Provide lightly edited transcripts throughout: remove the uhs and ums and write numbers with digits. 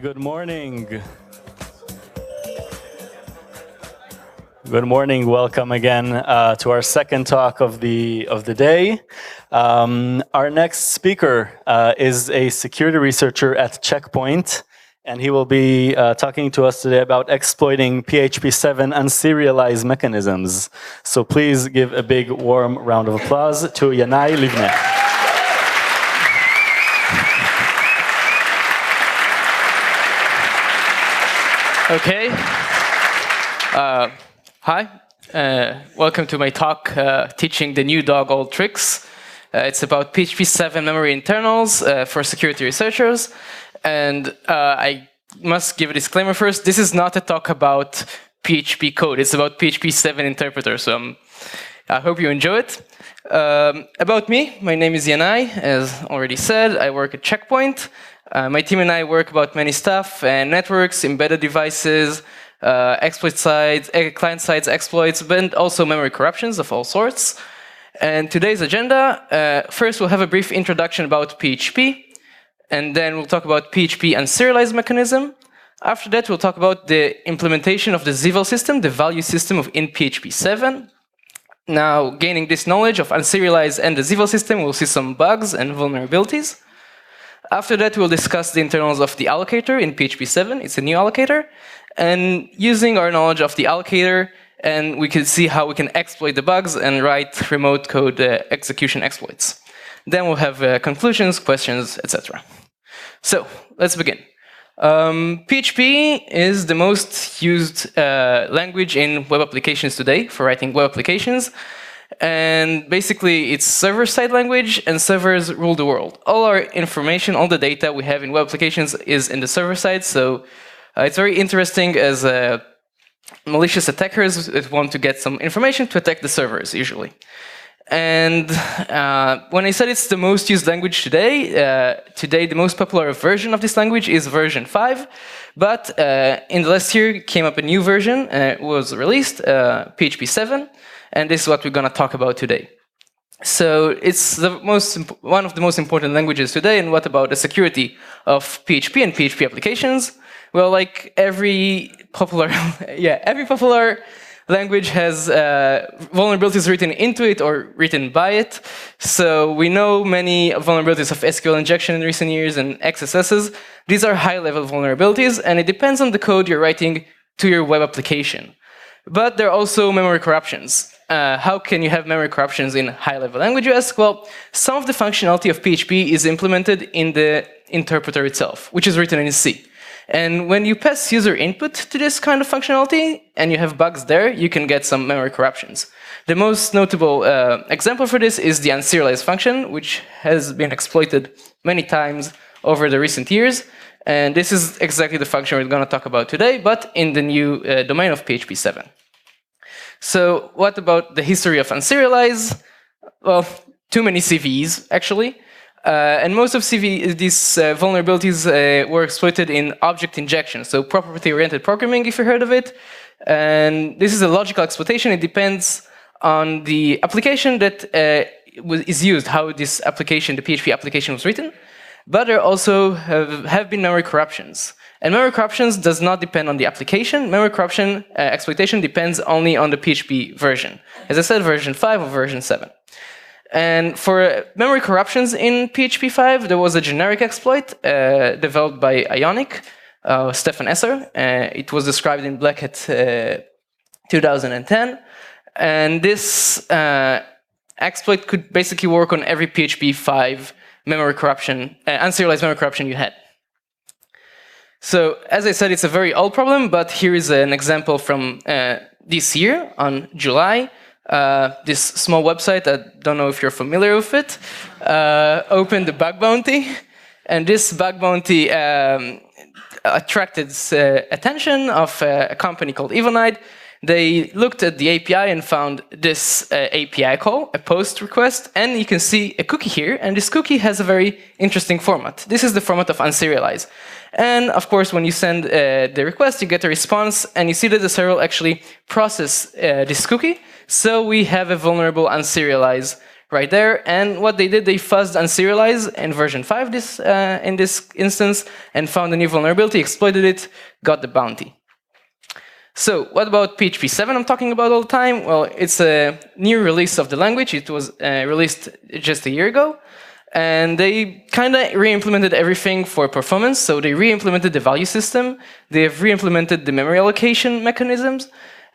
Good morning. Good morning. Welcome again to our second talk of the day. Our next speaker is a security researcher at Checkpoint, and he will be talking to us today about exploiting PHP7 unserialize mechanisms. So please give a big warm round of applause to Yanai Livne. Okay. Hi. Welcome to my talk, teaching the new dog old tricks. It's about PHP7 memory internals for security researchers. And I must give a disclaimer first. This is not a talk about PHP code. It's about PHP7 interpreter. So I hope you enjoy it. About me, my name is Yanai. As already said, I work at Checkpoint. My team and I work about many stuff, networks, embedded devices, exploit sites, client-side exploits, but also memory corruptions of all sorts. And today's agenda, first we'll have a brief introduction about PHP, and then we'll talk about PHP unserialize mechanism. After that, we'll talk about the implementation of the zval system, the value system in PHP7. Now, gaining this knowledge of unserialize and the zval system, we'll see some bugs and vulnerabilities. After that, we'll discuss the internals of the allocator in PHP7. It's a new allocator. And using our knowledge of the allocator, and we can see how we can exploit the bugs and write remote code execution exploits. Then we'll have conclusions, questions, etc. So let's begin. PHP is the most used language in web applications today for writing web applications. And basically, it's server-side language, and servers rule the world. All our information, all the data we have in web applications is in the server side, so it's very interesting as malicious attackers that want to get some information to attack the servers, usually. And when I said it's the most used language today, the most popular version of this language is version 5, but in the last year came up a new version, was released, PHP7, and this is what we're going to talk about today. So it's one of the most important languages today, and what about the security of PHP and PHP applications? Well, like every popular language has vulnerabilities written into it or written by it. So we know many vulnerabilities of SQL injection in recent years and XSSs. These are high-level vulnerabilities, and it depends on the code you're writing to your web application. But there are also memory corruptions. How can you have memory corruptions in high-level languages? Well, some of the functionality of PHP is implemented in the interpreter itself, which is written in C. And when you pass user input to this kind of functionality, and you have bugs there, you can get some memory corruptions. The most notable example for this is the unserialize function, which has been exploited many times over the recent years. And this is exactly the function we're going to talk about today, but in the new domain of PHP7. So what about the history of unserialize? Well, too many CVEs, actually. And most of these vulnerabilities were exploited in object injection, so property-oriented programming, if you heard of it. And this is a logical exploitation. It depends on the application that is used, how this application, the PHP application, was written. But there also have been memory corruptions. And memory corruptions does not depend on the application. Memory corruption exploitation depends only on the PHP version. As I said, version 5 or version 7. And for memory corruptions in PHP5, there was a generic exploit developed by Ionic, Stefan Esser. It was described in Black Hat 2010. And this exploit could basically work on every PHP5 memory corruption, unserialized memory corruption you had. So, as I said, it's a very old problem, but here is an example from this year, on July. This small website, I don't know if you're familiar with it, opened the bug bounty, and this bug bounty attracted attention of a company called Evonide. They looked at the API and found this API call, a post request, and you can see a cookie here, and this cookie has a very interesting format. This is the format of unserialize. And of course, when you send the request, you get a response, and you see that the server will actually process this cookie. So we have a vulnerable unserialize right there. And what they did, they fuzzed unserialize in version 5 in this instance, and found a new vulnerability, exploited it, got the bounty. So what about PHP7 I'm talking about all the time? Well, it's a new release of the language. It was released just a year ago. And they kind of re-implemented everything for performance. So they re-implemented the value system. They have re-implemented the memory allocation mechanisms.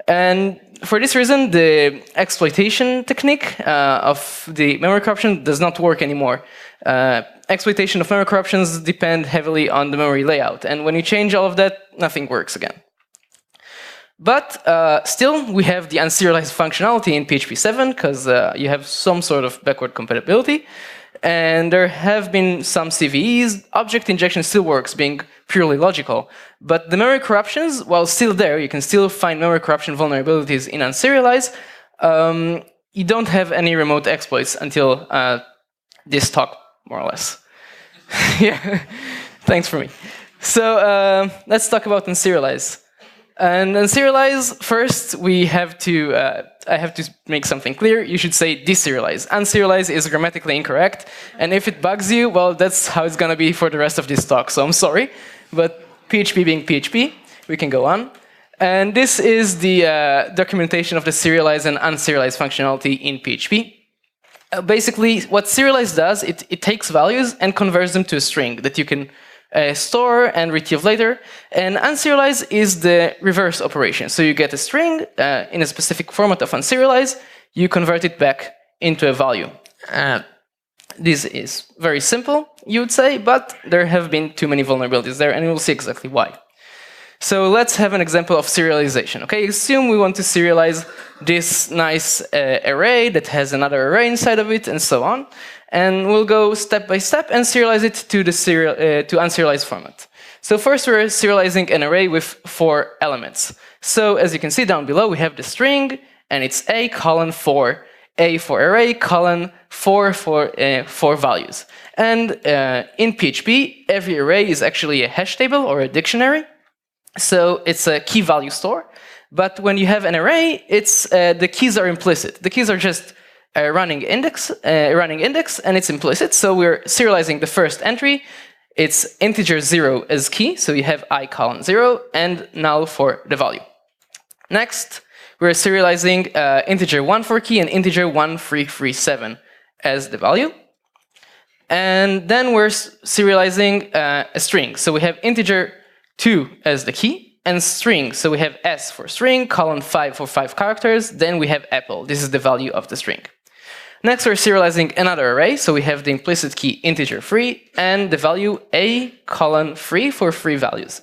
And for this reason, the exploitation technique of the memory corruption does not work anymore. Exploitation of memory corruptions depend heavily on the memory layout. And when you change all of that, nothing works again. But still, we have the unserialized functionality in PHP7 because you have some sort of backward compatibility. And there have been some CVEs. Object injection still works, being purely logical. But the memory corruptions, while still there, you can still find memory corruption vulnerabilities in unserialize. You don't have any remote exploits until this talk, more or less. Yeah, thanks for me. So let's talk about unserialize. And unserialize, first, we have to, I have to make something clear. You should say deserialize. Unserialize is grammatically incorrect. And if it bugs you, well, that's how it's going to be for the rest of this talk. So I'm sorry. But PHP being PHP, we can go on. And this is the documentation of the serialize and unserialize functionality in PHP. Basically, what serialize does, it takes values and converts them to a string that you can store and retrieve later. And unserialize is the reverse operation. So you get a string in a specific format of unserialize, you convert it back into a value. This is very simple, you would say, but there have been too many vulnerabilities there, and we'll see exactly why. So let's have an example of serialization. Okay, assume we want to serialize this nice array that has another array inside of it, and so on. And we'll go step by step and serialize it to the to unserialized format. So first we're serializing an array with 4 elements. So as you can see down below, we have the string, and it's a colon 4, a for array, colon 4 for 4 values. And in PHP, every array is actually a hash table or a dictionary. So it's a key value store. But when you have an array, it's the keys are implicit. The keys are just a running index, and it's implicit. So we're serializing the first entry. It's integer 0 as key, so you have I colon 0, and null for the value. Next, we're serializing integer 1 for key and integer 1337 as the value. And then we're serializing a string. So we have integer 2 as the key, and string. So we have S for string, colon 5 for 5 characters, then we have apple. This is the value of the string. Next, we're serializing another array, so we have the implicit key integer 3 and the value a colon 3 for 3 values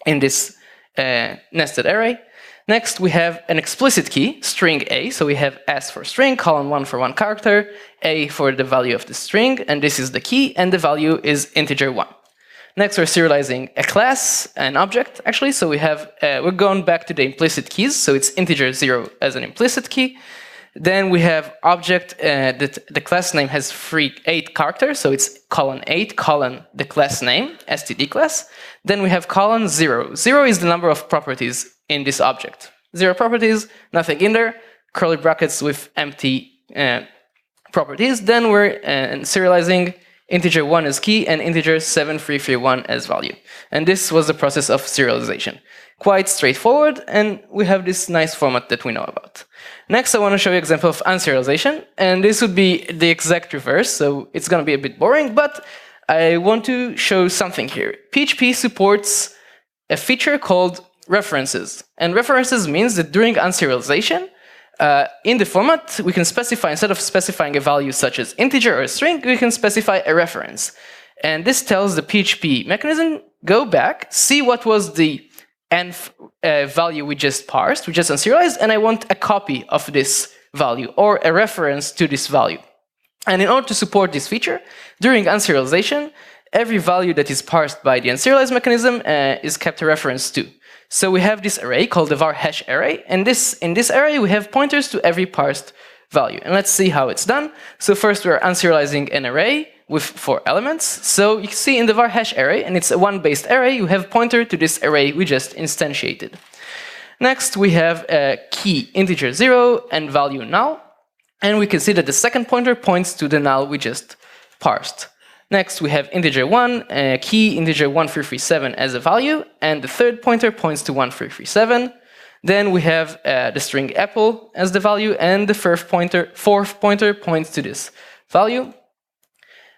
in this nested array. Next, we have an explicit key, string a, so we have s for string, colon 1 for 1 character, a for the value of the string, and this is the key, and the value is integer 1. Next, we're serializing a class, an object, actually, so we have, we're going back to the implicit keys, so it's integer 0 as an implicit key. Then we have object that the class name has 8 characters, so it's colon 8, colon the class name, std class. Then we have colon 0. 0 is the number of properties in this object. 0 properties, nothing in there, curly brackets with empty properties. Then we're serializing integer 1 as key and integer 7331 as value. And this was the process of serialization. Quite straightforward, and we have this nice format that we know about. Next, I want to show you an example of unserialization, and this would be the exact reverse, so it's going to be a bit boring, but I want to show something here. PHP supports a feature called references, and references means that during unserialization, in the format, we can specify, instead of specifying a value such as integer or a string, we can specify a reference. And this tells the PHP mechanism, go back, see what was the nth value we just parsed, we just unserialized, and I want a copy of this value or a reference to this value. And in order to support this feature, during unserialization, every value that is parsed by the unserialized mechanism is kept a reference to. So we have this array called the var hash array, and in this array we have pointers to every parsed value. And let's see how it's done. So first we're unserializing an array with 4 elements. So you can see in the var hash array, and it's a 1-based array, you have pointer to this array we just instantiated. Next we have a key integer 0 and value null. And we can see that the second pointer points to the null we just parsed. Next, we have integer 1, key integer 1337 as a value, and the third pointer points to 1337. Then we have the string apple as the value, and the fourth pointer points to this value.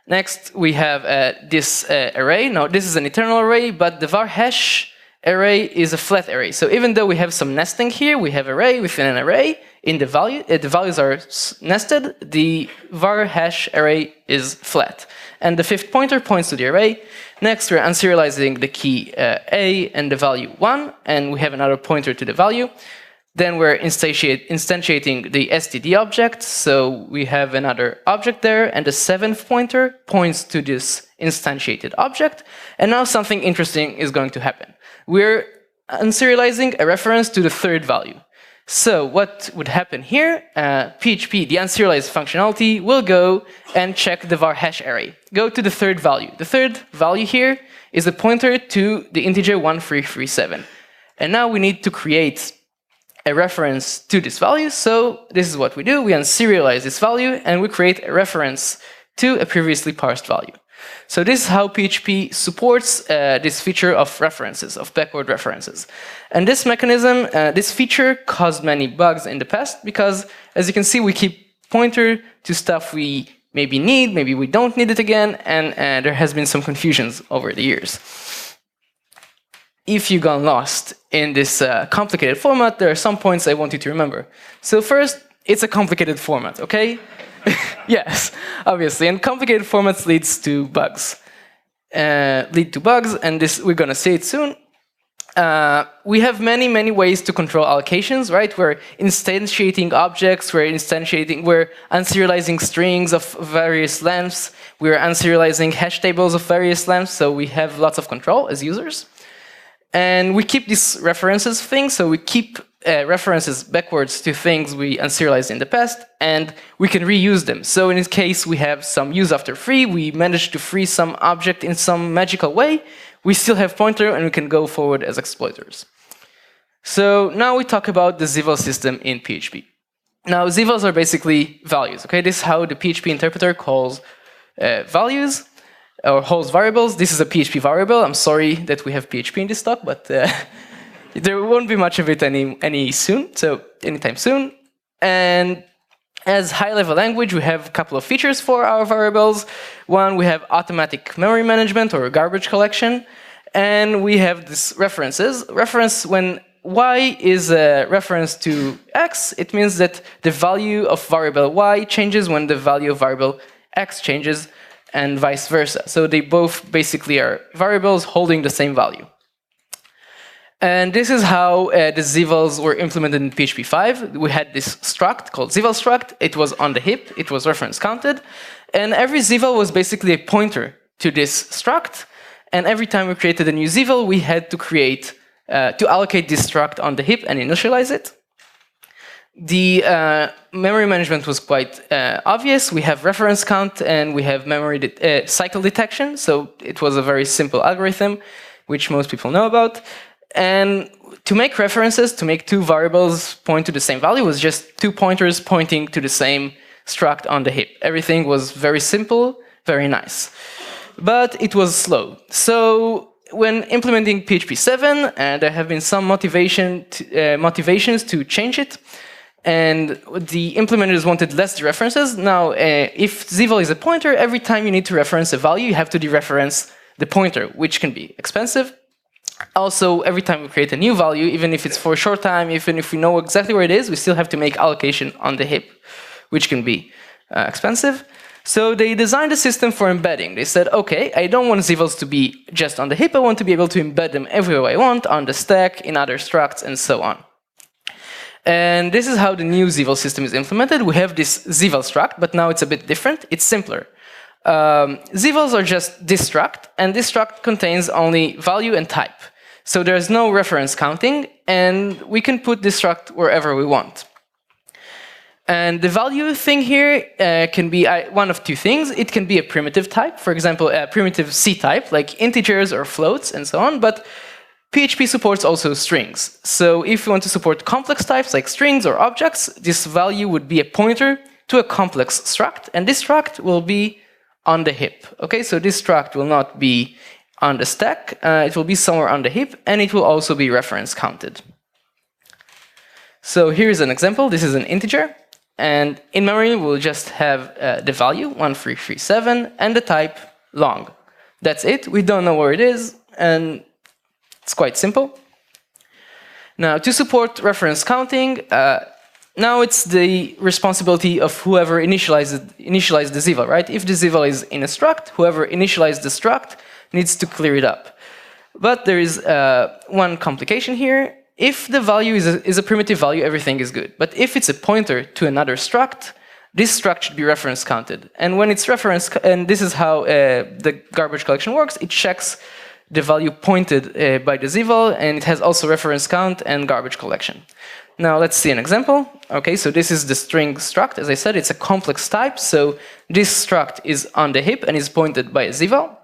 Next, we have this array. Now, this is an eternal array, but the var hash array is a flat array. So even though we have some nesting here, we have array within an array. In the value, the values are nested. The var hash array is flat. And the fifth pointer points to the array. Next, we're unserializing the key a and the value 1, and we have another pointer to the value. Then we're instantiating the std object, so we have another object there, and the seventh pointer points to this instantiated object. And now something interesting is going to happen. We're unserializing a reference to the third value. So what would happen here, PHP, the unserialized functionality, will go and check the var hash array. Go to the third value. The third value here is a pointer to the integer 1337. And now we need to create a reference to this value. So this is what we do. We unserialize this value and we create a reference to a previously parsed value. So this is how PHP supports this feature of references, of backward references. And this mechanism, this feature caused many bugs in the past because, as you can see, we keep pointer to stuff we maybe need, maybe we don't need it again, and there has been some confusions over the years. If you've gone lost in this complicated format, there are some points I want you to remember. So first, it's a complicated format, okay? Yes, obviously, and complicated formats leads to bugs. And this we're gonna see it soon. We have many ways to control allocations, right? We're instantiating objects, we're unserializing strings of various lengths, we're unserializing hash tables of various lengths, so we have lots of control as users. And we keep these references things, so we keep references backwards to things we unserialized in the past, and we can reuse them. So in this case, we have some use after free, we managed to free some object in some magical way, we still have pointer, and we can go forward as exploiters. So now we talk about the zval system in PHP. Now, zvals are basically values, okay? This is how the PHP interpreter calls values, or holds variables. This is a PHP variable. I'm sorry that we have PHP in this talk, but there won't be much of it anytime soon. And as high-level language, we have a couple of features for our variables. One, we have automatic memory management or garbage collection, and we have this references. Reference when y is a reference to x, it means that the value of variable y changes when the value of variable x changes, and vice versa. So they both basically are variables holding the same value. And this is how the zvals were implemented in PHP 5. We had this struct called zval struct. It was on the heap. It was reference counted. And every zval was basically a pointer to this struct. And every time we created a new zval, we had to allocate this struct on the heap and initialize it. The memory management was quite obvious. We have reference count and we have memory cycle detection. So it was a very simple algorithm, which most people know about. And to make references, to make two variables point to the same value, was just two pointers pointing to the same struct on the heap. Everything was very simple, very nice. But it was slow. So when implementing PHP7, there have been some motivations to change it. And the implementers wanted less dereferences. Now, if zval is a pointer, every time you need to reference a value, you have to dereference the pointer, which can be expensive. Also, every time we create a new value, even if it's for a short time, even if we know exactly where it is, we still have to make allocation on the heap, which can be expensive. So they designed a system for embedding. They said, okay, I don't want zvals to be just on the heap, I want to be able to embed them everywhere I want, on the stack, in other structs, and so on. And this is how the new zval system is implemented. We have this zval struct, but now it's a bit different. It's simpler. Zvals are just this struct, and this struct contains only value and type. So there's no reference counting, and we can put this struct wherever we want. And the value thing here can be one of two things. It can be a primitive type, for example, a primitive C type, like integers or floats and so on, but PHP supports also strings. So if you want to support complex types like strings or objects, this value would be a pointer to a complex struct, and this struct will be on the heap. Okay, so this struct will not be on the stack, it will be somewhere on the heap, and it will also be reference counted. So here's an example. This is an integer, and in memory we'll just have the value 1337 and the type long. That's it. We don't know where it is, and it's quite simple. Now, to support reference counting, now it's the responsibility of whoever initialized the zval, right? If the zval is in a struct, whoever initialized the struct needs to clear it up. But there is one complication here. If the value is a primitive value, everything is good. But if it's a pointer to another struct, this struct should be reference counted. And when it's reference, and this is how the garbage collection works, it checks the value pointed by the zval, and it has also reference count and garbage collection. Now let's see an example. Okay, so this is the string struct. As I said, it's a complex type, so this struct is on the heap and is pointed by a zval.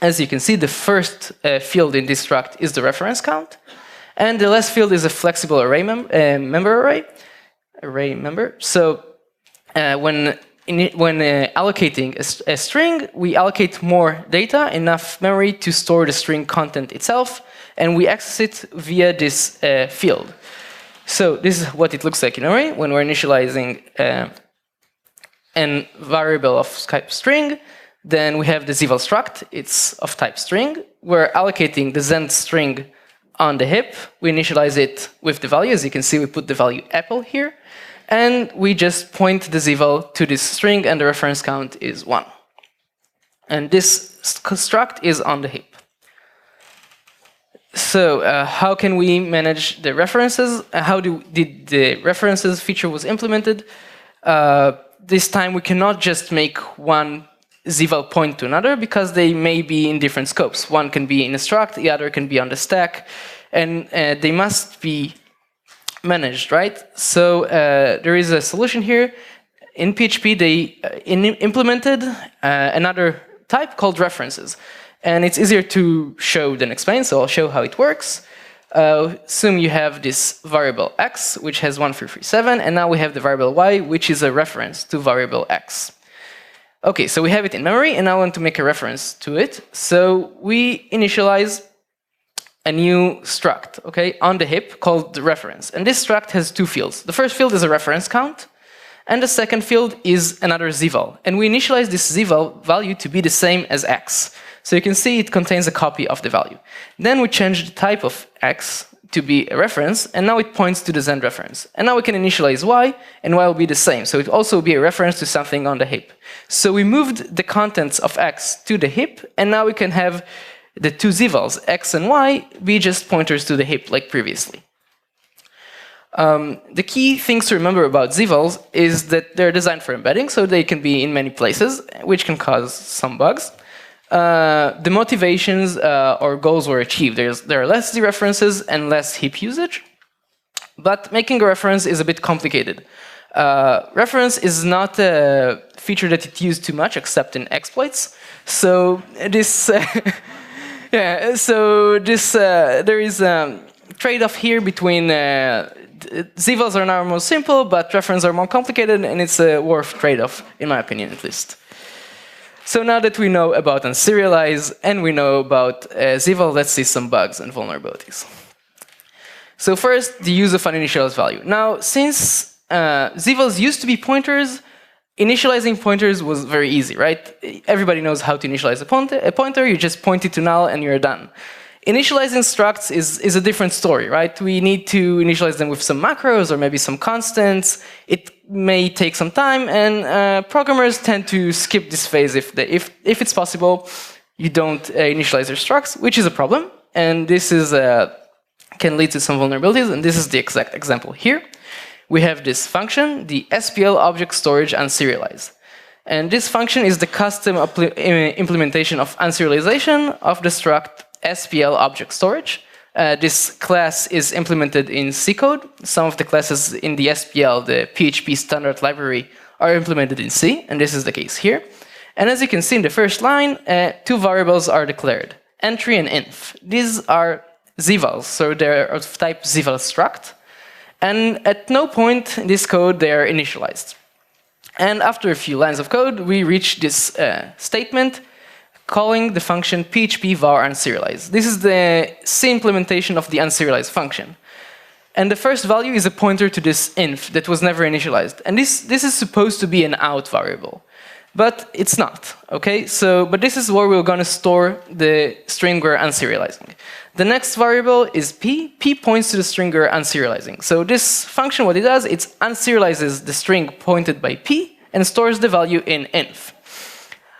As you can see, the first field in this struct is the reference count, and the last field is a flexible array member array. So when allocating a string, we allocate more data, enough memory to store the string content itself, and we access it via this field. So this is what it looks like in array when we're initializing a variable of type string. Then we have the zval struct, it's of type string. We're allocating the Zend string on the heap. We initialize it with the value. As you can see, we put the value apple here. And we just point the zval to this string, and the reference count is 1. And this struct is on the heap. So how can we manage the references? How did the references feature was implemented? This time we cannot just make one zval point to another because they may be in different scopes. One can be in a struct, the other can be on the stack, and they must be managed, right? So there is a solution here. In PHP, they implemented another type called references. And it's easier to show than explain, so I'll show how it works. Assume you have this variable x, which has 1337, and now we have the variable y, which is a reference to variable x. Okay, so we have it in memory, and now I want to make a reference to it. So we initialize a new struct, okay, on the heap called the reference. And this struct has two fields. The first field is a reference count, and the second field is another zval. And we initialize this zval value to be the same as x. So you can see it contains a copy of the value. Then we change the type of x to be a reference, and now it points to the Zend reference. And now we can initialize y, and y will be the same. So it also will be a reference to something on the heap. So we moved the contents of x to the heap, and now we can have the two zvals, x and y, be just pointers to the heap like previously. The key things to remember about zvals is that they're designed for embedding, so they can be in many places, which can cause some bugs. The motivations or goals were achieved. There are less dereferences and less heap usage, but making a reference is a bit complicated. Reference is not a feature that it used too much, except in exploits. So this, there is a trade-off here between zvals are now more simple, but references are more complicated, and it's a worth trade-off, in my opinion, at least. So now that we know about unserialize and we know about zval, let's see some bugs and vulnerabilities. So first, the use of an initialized value. Now, since zvals used to be pointers, initializing pointers was very easy, right? Everybody knows how to initialize a pointer. You just point it to null and you're done. Initializing structs is a different story, right? We need to initialize them with some macros or maybe some constants. It may take some time, and programmers tend to skip this phase if it's possible. You don't initialize your structs, which is a problem, and this is can lead to some vulnerabilities. And this is the exact example here. We have this function, the SPL object storage unserialize, and this function is the custom implementation of unserialization of the struct SPL object storage. This class is implemented in C code. Some of the classes in the SPL, the PHP standard library, are implemented in C, and this is the case here. And as you can see in the first line, two variables are declared, entry and inf. These are zvals, so they're of type zval struct, and at no point in this code they are initialized. And after a few lines of code, we reach this statement calling the function PHP var unserialize. This is the C implementation of the unserialize function. And the first value is a pointer to this inf that was never initialized. And this is supposed to be an out variable. But it's not, okay? But this is where we're going to store the string we're unserializing. The next variable is p. P points to the string we're unserializing. So this function, what it does, it unserializes the string pointed by p and stores the value in inf.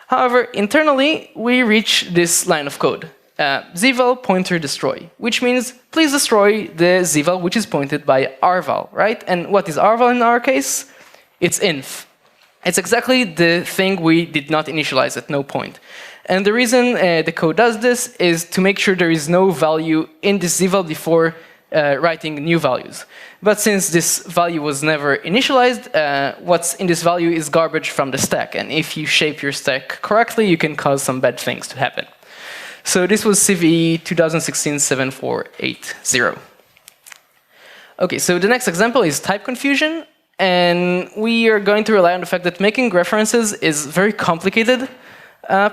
However, internally, we reach this line of code, zval pointer destroy, which means please destroy the zval which is pointed by rval, right? And what is rval in our case? It's inf. It's exactly the thing we did not initialize at no point. And the reason the code does this is to make sure there is no value in this zval before writing new values. But since this value was never initialized, what's in this value is garbage from the stack. And if you shape your stack correctly, you can cause some bad things to happen. So this was CVE 2016-7480. Okay, so the next example is type confusion. And we are going to rely on the fact that making references is a very complicated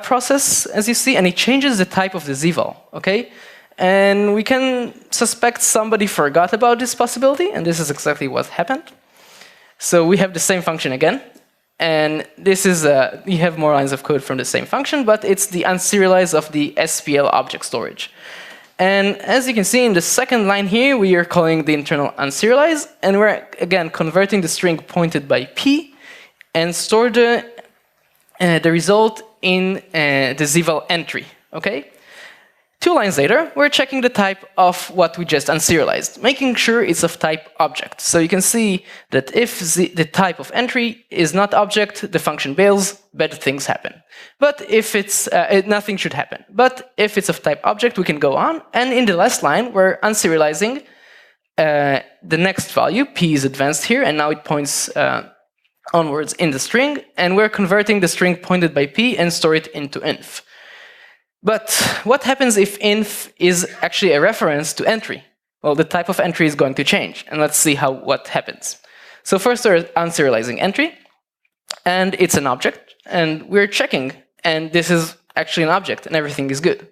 process, as you see, and it changes the type of the zval, okay? And we can suspect somebody forgot about this possibility, and this is exactly what happened. So we have the same function again, and this is, you have more lines of code from the same function, but it's the unserialize of the SPL object storage. And as you can see in the second line here, we are calling the internal unserialize, and we're again converting the string pointed by p and store the result in the zval entry, okay? 2 lines later, we're checking the type of what we just unserialized, making sure it's of type object. So you can see that if the type of entry is not object, the function bails, bad things happen. But if it's, nothing should happen. But if it's of type object, we can go on. And in the last line, we're unserializing the next value. P is advanced here, and now it points onwards in the string. And we're converting the string pointed by P and store it into inf. But what happens if inf is actually a reference to entry? Well, the type of entry is going to change, and let's see what happens. So first we're unserializing entry, and it's an object, and we're checking, and this is actually an object, and everything is good.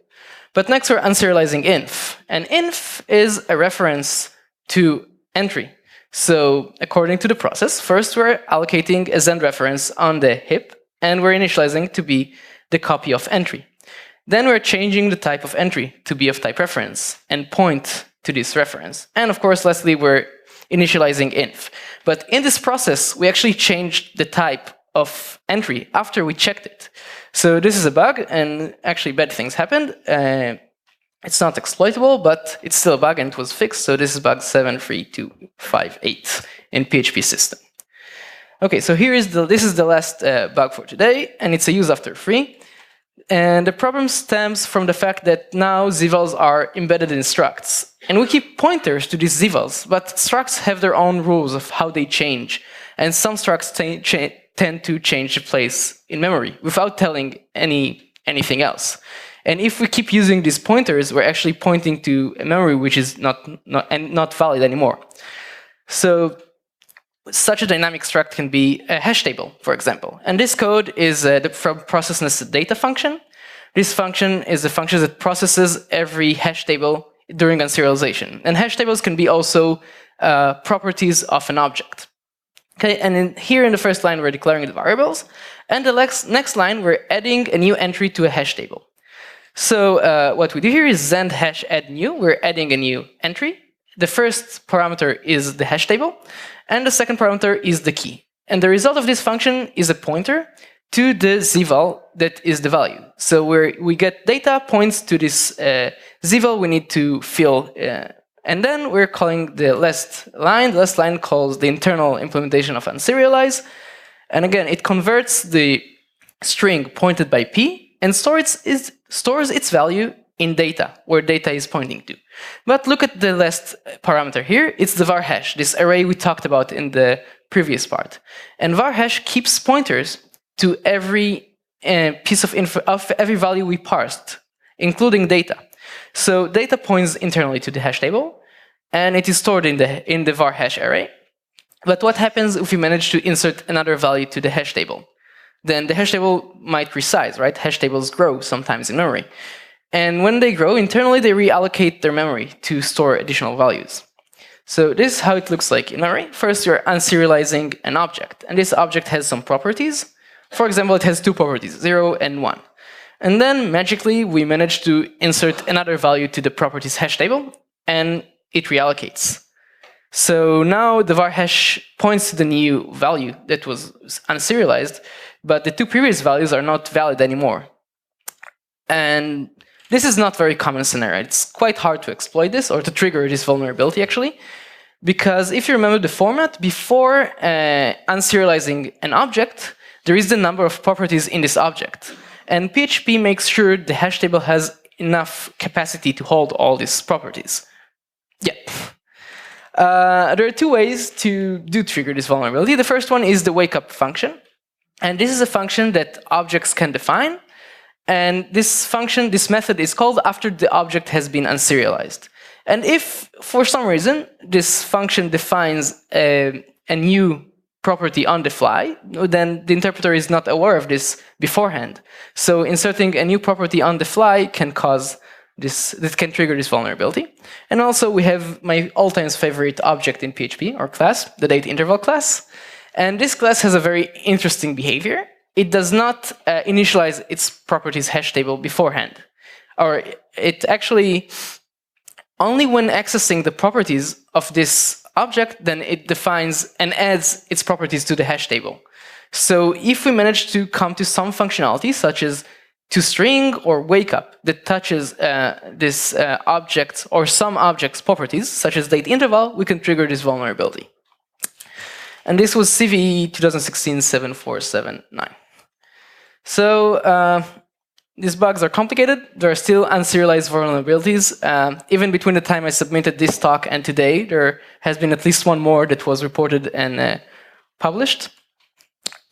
But next we're unserializing inf, and inf is a reference to entry. So according to the process, first we're allocating a Zend reference on the heap, and we're initializing to be the copy of entry. Then we're changing the type of entry to be of type reference and point to this reference. And of course, lastly, we're initializing inf. But in this process, we actually changed the type of entry after we checked it. So this is a bug, and actually bad things happened. It's not exploitable, but it's still a bug, and it was fixed. So this is bug 73258 in PHP system. Okay, so this is the last bug for today, and it's a use after free. And the problem stems from the fact that now zvals are embedded in structs. And we keep pointers to these zvals, but structs have their own rules of how they change. And some structs tend to change the place in memory without telling anything else. And if we keep using these pointers, we're actually pointing to a memory which is not valid anymore. So such a dynamic struct can be a hash table, for example. And this code is from process nested data function. This function is a function that processes every hash table during unserialization. And hash tables can be also properties of an object. Okay, and here in the first line, we're declaring the variables. And the next line, we're adding a new entry to a hash table. So what we do here is Zend hash add new. We're adding a new entry. The first parameter is the hash table. And the second parameter is the key. And the result of this function is a pointer to the zval that is the value. So we get data points to this zval we need to fill. And then we're calling the last line. The last line calls the internal implementation of unserialize. And again, it converts the string pointed by p and stores its value in data, where data is pointing to. But look at the last parameter here. It's the var hash, this array we talked about in the previous part. And var hash keeps pointers to every piece of info, of every value we parsed, including data. So data points internally to the hash table, and it is stored in the var hash array. But what happens if we manage to insert another value to the hash table? Then the hash table might resize, right? Hash tables grow sometimes in memory. And when they grow, internally they reallocate their memory to store additional values. So this is how it looks like in memory. First, you're unserializing an object, and this object has some properties. For example, it has two properties, 0 and 1. And then, magically, we manage to insert another value to the properties hash table, and it reallocates. So now the var hash points to the new value that was unserialized, but the two previous values are not valid anymore. And this is not very common scenario. It's quite hard to exploit this or to trigger this vulnerability, actually, because if you remember the format, before unserializing an object, there is the number of properties in this object. And PHP makes sure the hash table has enough capacity to hold all these properties. Yeah. There are two ways to trigger this vulnerability. The first one is the wake-up function. And this is a function that objects can define. And this function, this method is called after the object has been unserialized. And if, for some reason, this function defines a new property on the fly, then the interpreter is not aware of this beforehand. So inserting a new property on the fly can cause this can trigger this vulnerability. And also we have my all-time favorite object in PHP, or class, the date interval class. And this class has a very interesting behavior. It does not initialize its properties hash table beforehand. Or it actually, only when accessing the properties of this object, then it defines and adds its properties to the hash table. So if we manage to come to some functionality, such as toString or wakeup, that touches this object or some object's properties, such as date interval, we can trigger this vulnerability. And this was CV 2016-7479. So these bugs are complicated. There are still unserialized vulnerabilities. Even between the time I submitted this talk and today, there has been at least one more that was reported and published.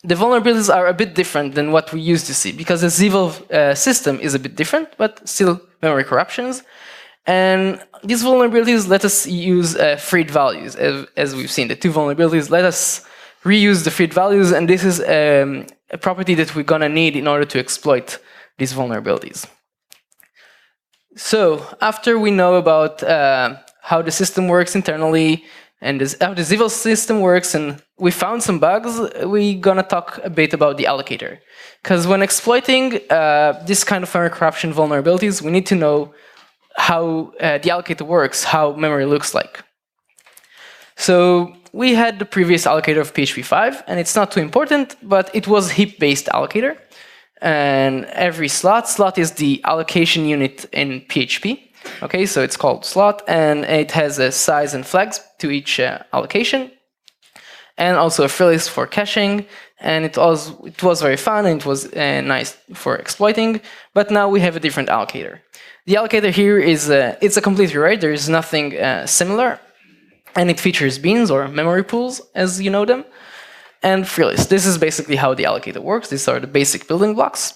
The vulnerabilities are a bit different than what we used to see, because the zval system is a bit different, but still memory corruptions. And these vulnerabilities let us use freed values, as we've seen. The two vulnerabilities let us reuse the freed values, and this is a property that we're gonna need in order to exploit these vulnerabilities. So after we know about how the system works internally and how the zval system works, and we found some bugs, we're gonna talk a bit about the allocator. Because when exploiting this kind of memory corruption vulnerabilities, we need to know how the allocator works, how memory looks like. So we had the previous allocator of PHP7, and it's not too important, but it was heap-based allocator. And every slot is the allocation unit in PHP. Okay, so it's called slot, and it has a size and flags to each allocation, and also a free list for caching. And it was very fun, and it was nice for exploiting. But now we have a different allocator. The allocator here is it's a complete rewrite. There is nothing similar, and it features beans or memory pools, as you know them, and free list. This is basically how the allocator works. These are the basic building blocks.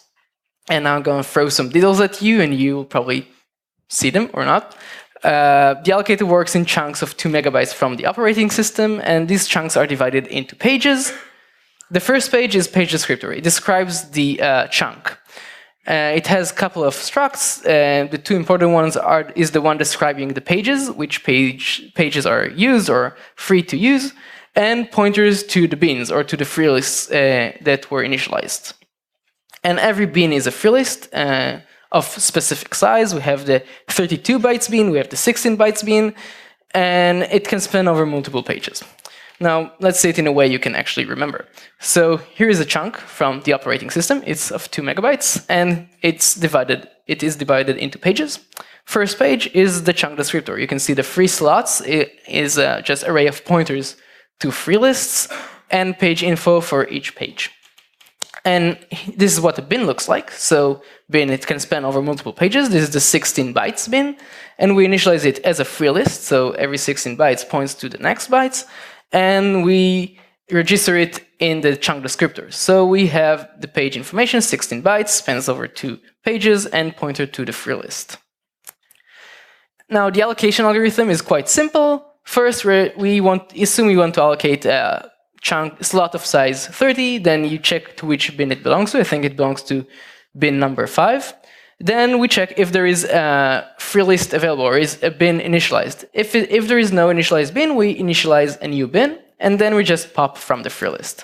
And now I'm going to throw some details at you, and you will probably see them or not. The allocator works in chunks of 2 megabytes from the operating system, and these chunks are divided into pages. The first page is page descriptor. It describes the chunk. It has a couple of structs. The two important ones is the one describing the pages, which pages are used or free to use, and pointers to the beans or to the free lists that were initialized. And every bean is a free list of specific size. We have the 32 bytes bean, we have the 16 bytes bean, and it can span over multiple pages. Now, let's say it in a way you can actually remember. So here is a chunk from the operating system. It's of 2 megabytes, and it is divided into pages. First page is the chunk descriptor. You can see the free slots. It is just an array of pointers to free lists and page info for each page. And this is what the bin looks like. So bin, it can span over multiple pages. This is the 16 bytes bin, and we initialize it as a free list. So every 16 bytes points to the next bytes. And we register it in the chunk descriptor. So we have the page information, 16 bytes, spans over 2 pages, and pointer to the free list. Now, the allocation algorithm is quite simple. First, assume we want to allocate a slot of size 30, then you check to which bin it belongs to. I think it belongs to bin number 5. Then we check if there is a free list available or is a bin initialized. If there is no initialized bin, we initialize a new bin, and then we just pop from the free list.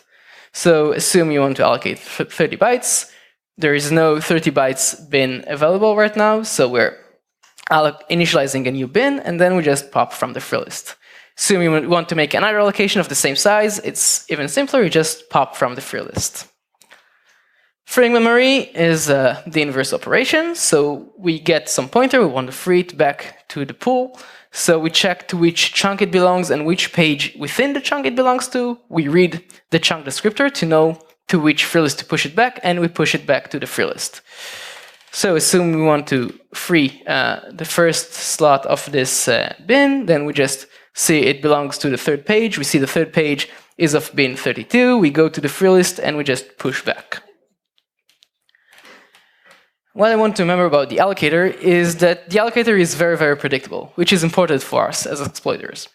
So assume you want to allocate 30 bytes. There is no 30 bytes bin available right now, so we're initializing a new bin, and then we just pop from the free list. Assume you want to make another allocation of the same size, it's even simpler, you just pop from the free list. Freeing memory is the inverse operation, so we get some pointer, we want to free it back to the pool, so we check to which chunk it belongs and which page within the chunk it belongs to. We read the chunk descriptor to know to which free list to push it back, and we push it back to the free list. So assume we want to free the first slot of this bin, then we just see it belongs to the third page. We see the third page is of bin 32. We go to the free list and we just push back. What I want to remember about the allocator is that the allocator is very, very predictable, which is important for us as exploiters.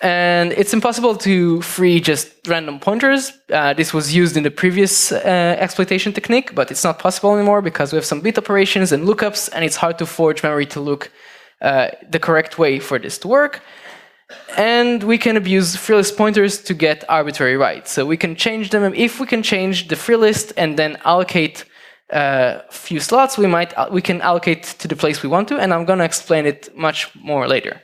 And it's impossible to free just random pointers. This was used in the previous exploitation technique, but it's not possible anymore because we have some bit operations and lookups, and it's hard to forge memory to look the correct way for this to work. And we can abuse free list pointers to get arbitrary rights. So we can change them. If we can change the free list and then allocate a few slots, we can allocate to the place we want to, and I'm going to explain it much more later.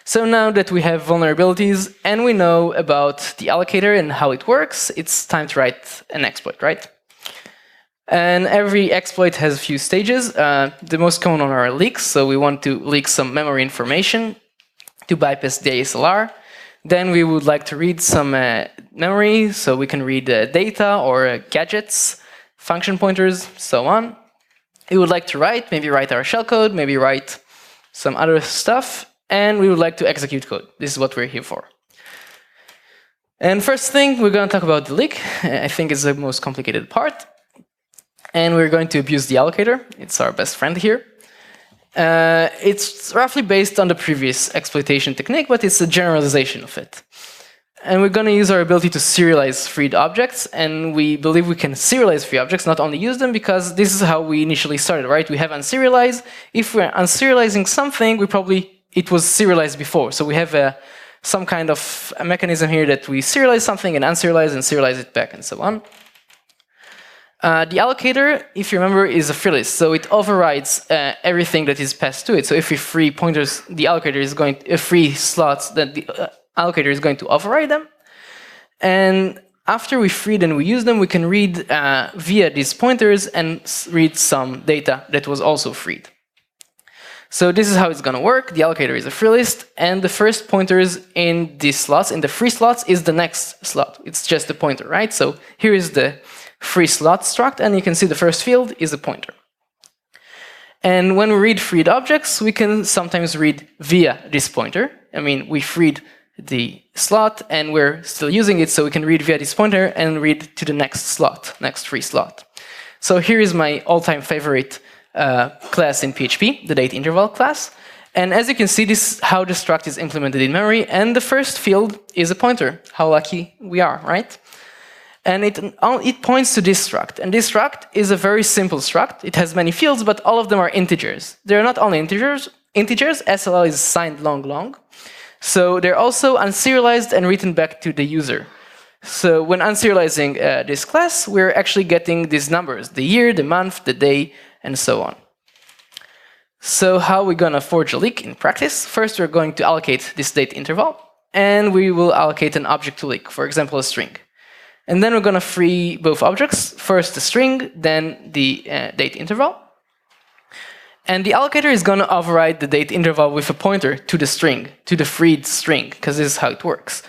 So now that we have vulnerabilities and we know about the allocator and how it works, it's time to write an exploit, right? And every exploit has a few stages. The most common one are leaks. So we want to leak some memory information to bypass the ASLR. Then we would like to read some memory, so we can read data or gadgets, function pointers, so on. We would like to write, maybe write our shellcode, maybe write some other stuff. And we would like to execute code. This is what we're here for. And first thing, we're going to talk about the leak. I think it's the most complicated part. And we're going to abuse the allocator. It's our best friend here. It's roughly based on the previous exploitation technique, but it's a generalization of it. And we're going to use our ability to serialize freed objects. And we believe we can serialize free objects, not only use them, because this is how we initially started, right? We have unserialize. If we're unserializing something, it was serialized before. So we have some kind of a mechanism here that we serialize something and serialize it back and so on. The allocator, if you remember, is a free list. So it overrides everything that is passed to it. So if we free pointers, the allocator is going to free slots, that the allocator is going to override them. And after we free and we use them, we can read via these pointers and read some data that was also freed. So this is how it's going to work. The allocator is a free list, and the first pointers in these slots, in the free slots, is the next slot. It's just a pointer, right? So here is the free slot struct, and you can see the first field is a pointer. And when we read freed objects, we can sometimes read via this pointer. I mean, we freed the slot, and we're still using it, so we can read via this pointer and read to the next slot, next free slot. So here is my all-time favorite class in PHP, the date interval class. And as you can see, this is how the struct is implemented in memory, and the first field is a pointer. How lucky we are, right? And it points to this struct, and this struct is a very simple struct. It has many fields, but all of them are integers. They're not only integers, SLL is signed long, so they're also unserialized and written back to the user. So when unserializing this class, we're actually getting these numbers, the year, the month, the day, and so on. So how are we going to forge a leak in practice? First, we're going to allocate this date interval, and we will allocate an object to leak, for example, a string. And then we're going to free both objects, first the string, then the date interval. And the allocator is going to override the date interval with a pointer to the string, to the freed string, because this is how it works.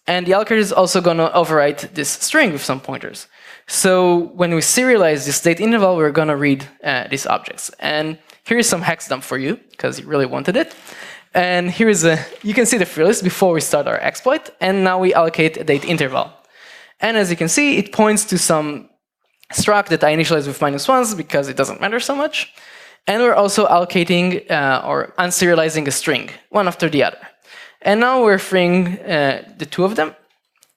And the allocator is also going to override this string with some pointers. So when we serialize this date interval, we're going to read these objects. And here is some hex dump for you, because you really wanted it. And here is you can see the free list before we start our exploit. And now we allocate a date interval. And as you can see, it points to some struct that I initialize with -1s because it doesn't matter so much. And we're also allocating or unserializing a string, one after the other. And now we're freeing the two of them.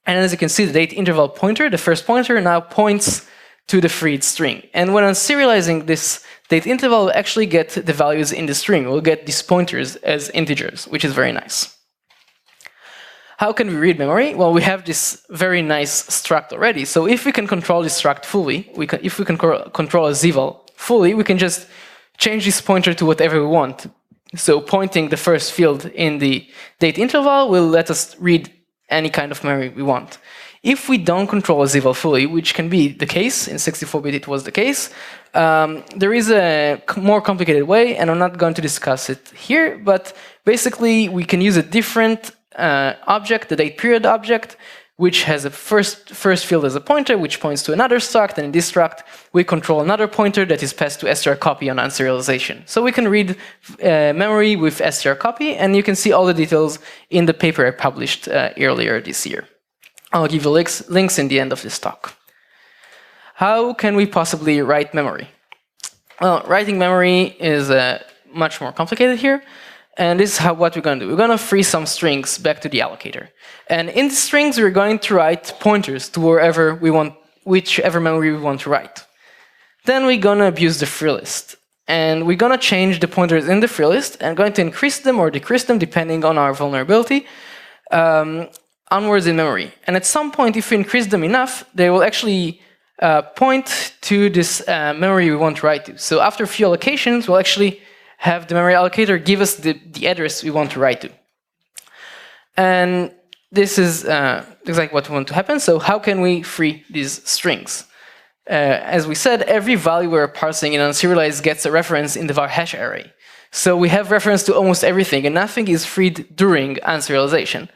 And as you can see, the date interval pointer, the first pointer, now points to the freed string. And when unserializing this date interval, we'll actually get the values in the string. We'll get these pointers as integers, which is very nice. How can we read memory? Well, we have this very nice struct already. So if we can control this struct fully, if we can control a zval fully, we can just change this pointer to whatever we want. So pointing the first field in the date interval will let us read any kind of memory we want. If we don't control a zval fully, which can be the case, in 64-bit it was the case, there is a more complicated way, and I'm not going to discuss it here, but basically we can use a different object, the date period object, which has a first field as a pointer, which points to another struct, and in this struct we control another pointer that is passed to strcopy on unserialization. So we can read memory with strcopy, and you can see all the details in the paper I published earlier this year. I'll give you links in the end of this talk. How can we possibly write memory? Well, writing memory is much more complicated here. And this is what we're going to do. We're going to free some strings back to the allocator. And in the strings, we're going to write pointers to wherever we want, whichever memory we want to write. Then we're going to abuse the free list. And we're going to change the pointers in the free list and going to increase them or decrease them depending on our vulnerability onwards in memory. And at some point, if we increase them enough, they will actually point to this memory we want to write to. So after a few allocations, we'll actually have the memory allocator give us the address we want to write to. And this is exactly what we want to happen. So how can we free these strings? As we said, every value we're parsing in unserialize gets a reference in the var hash array. So we have reference to almost everything, and nothing is freed during unserialization.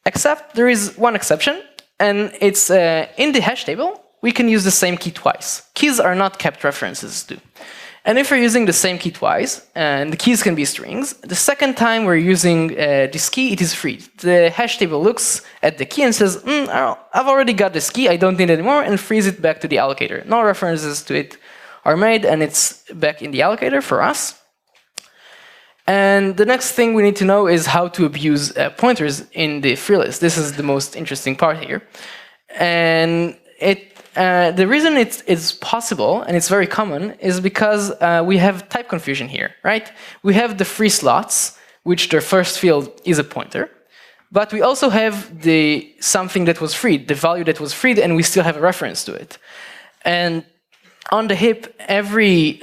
Except there is one exception, and it's in the hash table, we can use the same key twice. Keys are not kept references to. And if we're using the same key twice, and the keys can be strings, the second time we're using this key, it is freed. The hash table looks at the key and says, I've already got this key, I don't need it anymore, and frees it back to the allocator. No references to it are made, and it's back in the allocator for us. And the next thing we need to know is how to abuse pointers in the free list. This is the most interesting part here. And the reason it's possible, and it's very common, is because we have type confusion here, right? We have the free slots, which their first field is a pointer, but we also have something that was freed, the value that was freed, and we still have a reference to it. And on the heap, every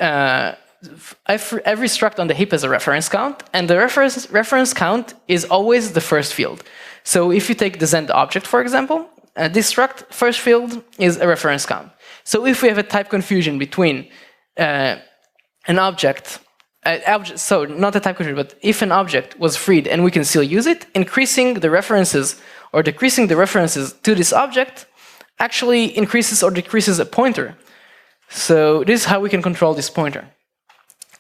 struct on the heap has a reference count, and the reference count is always the first field. So if you take the Zend object, for example, this struct first field is a reference count. So if we have a type confusion between an object, so not a type confusion, but if an object was freed and we can still use it, increasing the references or decreasing the references to this object actually increases or decreases a pointer. So this is how we can control this pointer.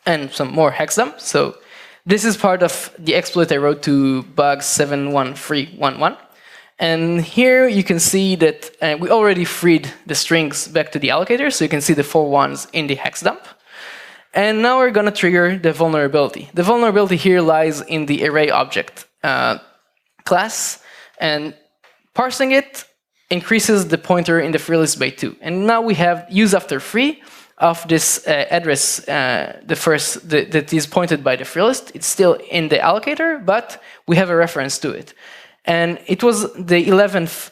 And some more hexdump. So this is part of the exploit I wrote to bug 71311. And here you can see that we already freed the strings back to the allocator, so you can see the 4 ones in the hex dump. And now we're going to trigger the vulnerability. The vulnerability here lies in the array object class, and parsing it increases the pointer in the free list by 2. And now we have use after free of this address, that is pointed by the free list. It's still in the allocator, but we have a reference to it. And it was the 11th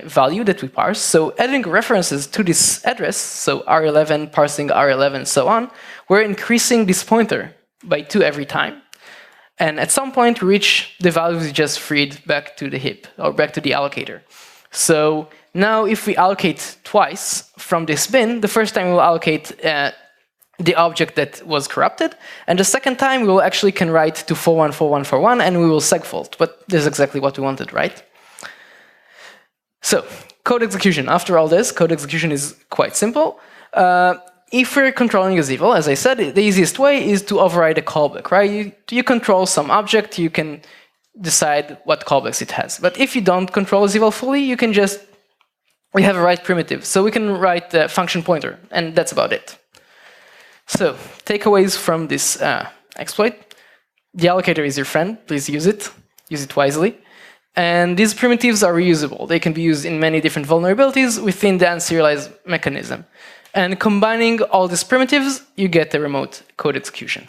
value that we parsed. So adding references to this address, so R11 parsing R11, so on, we're increasing this pointer by 2 every time. And at some point, we reach the values we just freed back to the heap, or back to the allocator. So now if we allocate twice from this bin, the first time we'll allocate the object that was corrupted, and the second time we will actually can write to 414141, and we will segfault. But this is exactly what we wanted, right? So code execution. After all this, code execution is quite simple. If we're controlling a zval, as I said, the easiest way is to override a callback, right? You control some object, you can decide what callbacks it has. But if you don't control a zval fully, you can just, we have a write primitive, so we can write the function pointer, and that's about it. So, takeaways from this exploit. The allocator is your friend, please use it. use it wisely. And these primitives are reusable. They can be used in many different vulnerabilities within the unserialize mechanism. And combining all these primitives, you get the remote code execution.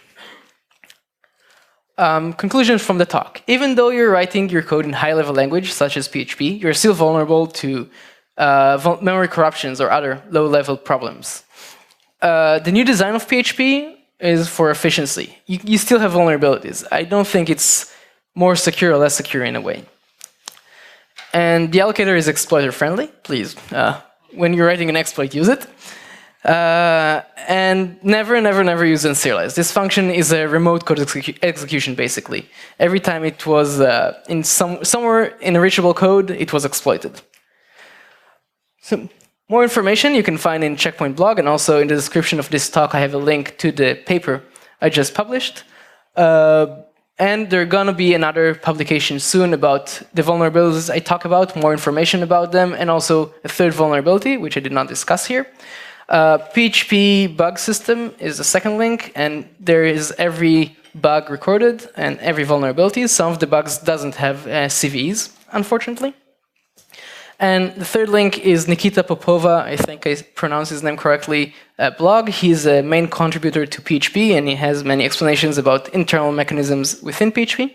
Conclusion from the talk. Even though you're writing your code in high-level language, such as PHP, you're still vulnerable to memory corruptions or other low-level problems. The new design of PHP is for efficiency. You still have vulnerabilities. I don't think it's more secure or less secure in a way. And the allocator is exploiter-friendly. Please, when you're writing an exploit, use it. And never use unserialize. This function is a remote code execution, basically. Every time it was somewhere in a reachable code, it was exploited. So, more information you can find in Checkpoint blog, and also in the description of this talk, I have a link to the paper I just published. And there's gonna be another publication soon about the vulnerabilities I talk about, more information about them, and also a third vulnerability, which I did not discuss here. PHP bug system is the second link, and there is every bug recorded and every vulnerability. Some of the bugs doesn't have CVEs, unfortunately. And the third link is Nikita Popova, I think I pronounced his name correctly, blog. He's a main contributor to PHP, and he has many explanations about internal mechanisms within PHP.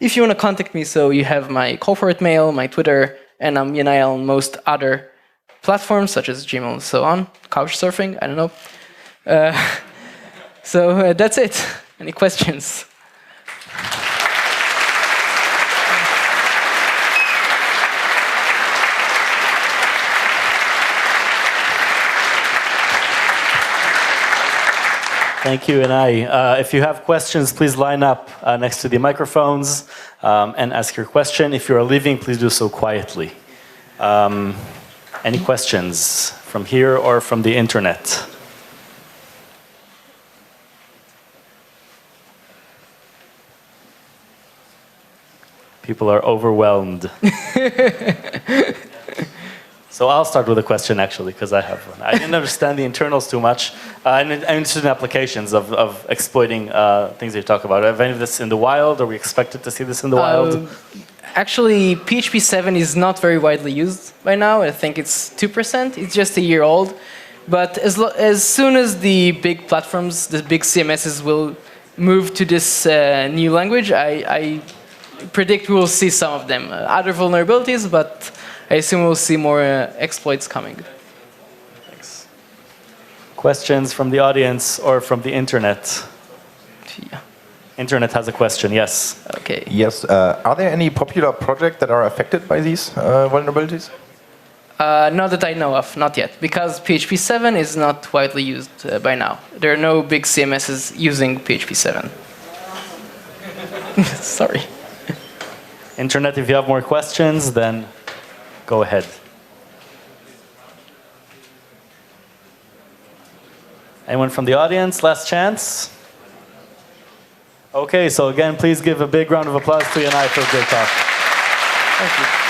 If you want to contact me, so you have my corporate mail, my Twitter, and I'm Yanai on most other platforms, such as Gmail and so on. Couchsurfing, I don't know. So that's it. Any questions? Thank you, Yanai. If you have questions, please line up next to the microphones and ask your question. If you are leaving, please do so quietly. Any questions from here or from the internet? People are overwhelmed. So I'll start with a question, actually, because I have one. I didn't understand the internals too much. I'm interested in applications of exploiting things that you talk about. Have any of this in the wild? Are we expected to see this in the wild? Actually, PHP7 is not very widely used by now. I think it's 2%. It's just a year old. But as soon as the big platforms, the big CMSs will move to this new language, I predict we will see some of them. Other vulnerabilities, but I assume we'll see more exploits coming. Thanks. Questions from the audience or from the internet? Yeah. Internet has a question, yes. Okay. Yes. Are there any popular projects that are affected by these vulnerabilities? Not that I know of, not yet, because PHP7 is not widely used by now. There are no big CMSs using PHP7. Sorry. Internet, if you have more questions, then go ahead. Anyone from the audience? Last chance? Okay, so again, please give a big round of applause to Yanai for a great talk. Thank you.